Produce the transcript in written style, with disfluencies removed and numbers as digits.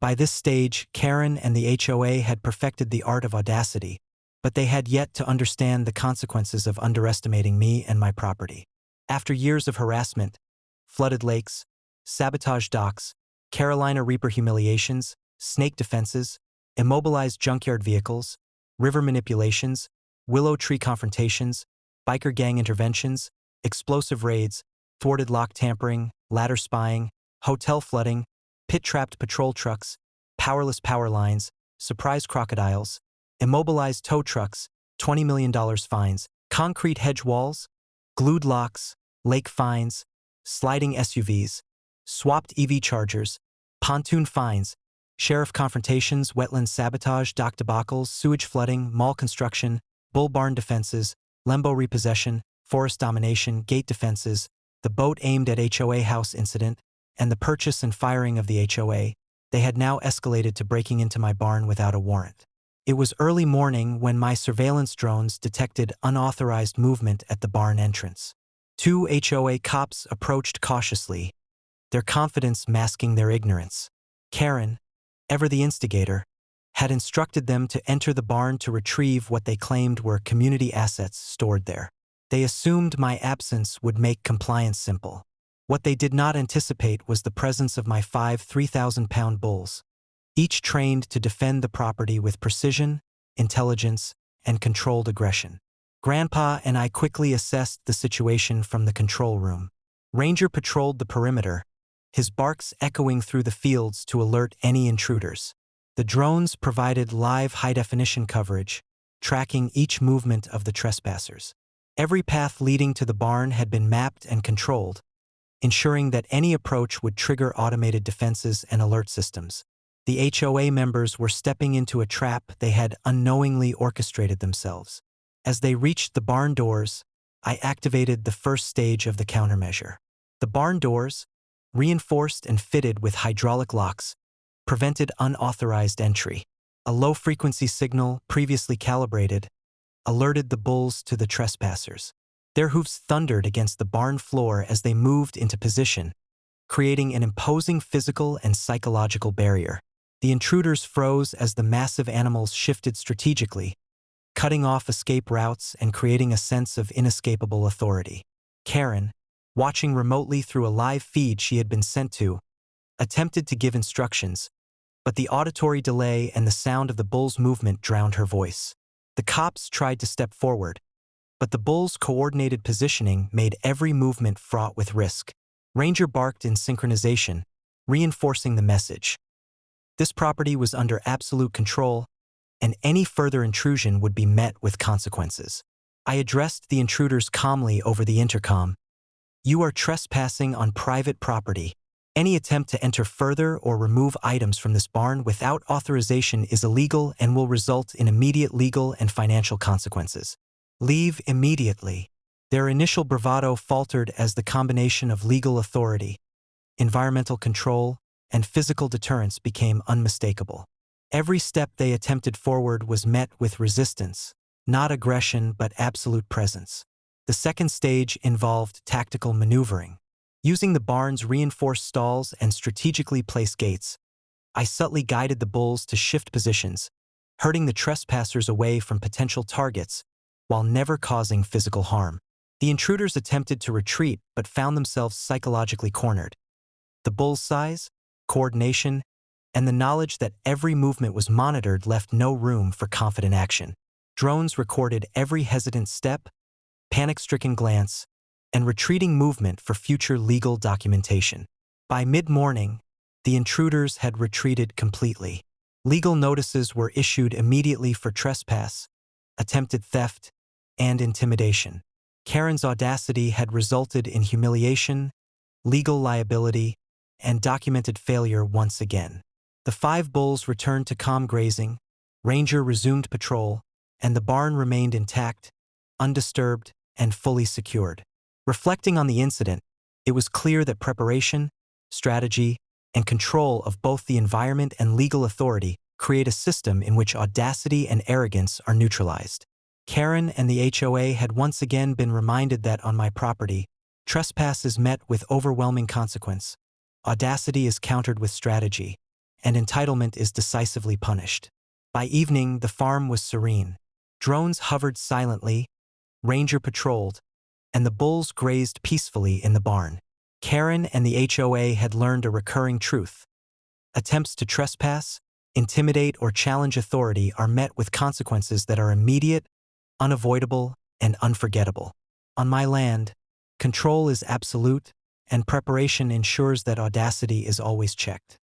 By this stage, Karen and the HOA had perfected the art of audacity, but they had yet to understand the consequences of underestimating me and my property. After years of harassment, flooded lakes, sabotaged docks, Carolina Reaper humiliations, snake defenses, immobilized junkyard vehicles, river manipulations, willow tree confrontations, biker gang interventions, explosive raids, thwarted lock tampering, ladder spying, hotel flooding, pit-trapped patrol trucks, powerless power lines, surprise crocodiles, immobilized tow trucks, $20 million fines, concrete hedge walls, glued locks, lake fines, sliding SUVs, swapped EV chargers, pontoon fines, sheriff confrontations, wetland sabotage, dock debacles, sewage flooding, mall construction, bull barn defenses, lembo repossession, forest domination, gate defenses, the boat aimed at HOA house incident, and the purchase and firing of the HOA. They had now escalated to breaking into my barn without a warrant. It was early morning when my surveillance drones detected unauthorized movement at the barn entrance. 2 HOA cops approached cautiously, their confidence masking their ignorance. Karen, ever the instigator, had instructed them to enter the barn to retrieve what they claimed were community assets stored there. They assumed my absence would make compliance simple. What they did not anticipate was the presence of my 5 3,000-pound bulls, each trained to defend the property with precision, intelligence, and controlled aggression. Grandpa and I quickly assessed the situation from the control room. Ranger patrolled the perimeter, his barks echoing through the fields to alert any intruders. The drones provided live high-definition coverage, tracking each movement of the trespassers. Every path leading to the barn had been mapped and controlled, ensuring that any approach would trigger automated defenses and alert systems. The HOA members were stepping into a trap they had unknowingly orchestrated themselves. As they reached the barn doors, I activated the first stage of the countermeasure. The barn doors, reinforced and fitted with hydraulic locks, prevented unauthorized entry. A low-frequency signal, previously calibrated, alerted the bulls to the trespassers. Their hoofs thundered against the barn floor as they moved into position, creating an imposing physical and psychological barrier. The intruders froze as the massive animals shifted strategically, cutting off escape routes and creating a sense of inescapable authority. Karen, watching remotely through a live feed she had been sent to, attempted to give instructions, but the auditory delay and the sound of the bull's movement drowned her voice. The cops tried to step forward, but the bull's coordinated positioning made every movement fraught with risk. Ranger barked in synchronization, reinforcing the message. This property was under absolute control, and any further intrusion would be met with consequences. I addressed the intruders calmly over the intercom. "You are trespassing on private property. Any attempt to enter further or remove items from this barn without authorization is illegal and will result in immediate legal and financial consequences. Leave immediately." Their initial bravado faltered as the combination of legal authority, environmental control, and physical deterrence became unmistakable. Every step they attempted forward was met with resistance, not aggression but absolute presence. The second stage involved tactical maneuvering. Using the barn's reinforced stalls and strategically placed gates, I subtly guided the bulls to shift positions, herding the trespassers away from potential targets while never causing physical harm. The intruders attempted to retreat but found themselves psychologically cornered. The bulls' size, coordination, and the knowledge that every movement was monitored left no room for confident action. Drones recorded every hesitant step, panic-stricken glance, and retreating movement for future legal documentation. By mid-morning, the intruders had retreated completely. Legal notices were issued immediately for trespass, attempted theft, and intimidation. Karen's audacity had resulted in humiliation, legal liability, and documented failure once again. The 5 bulls returned to calm grazing, Ranger resumed patrol, and the barn remained intact, undisturbed, and fully secured. Reflecting on the incident, it was clear that preparation, strategy, and control of both the environment and legal authority create a system in which audacity and arrogance are neutralized. Karen and the HOA had once again been reminded that on my property, trespass is met with overwhelming consequence. Audacity is countered with strategy, and entitlement is decisively punished. By evening, the farm was serene. Drones hovered silently, ranger patrolled, and the bulls grazed peacefully in the barn. Karen and the HOA had learned a recurring truth. Attempts to trespass, intimidate, or challenge authority are met with consequences that are immediate, unavoidable, and unforgettable. On my land, control is absolute, and preparation ensures that audacity is always checked.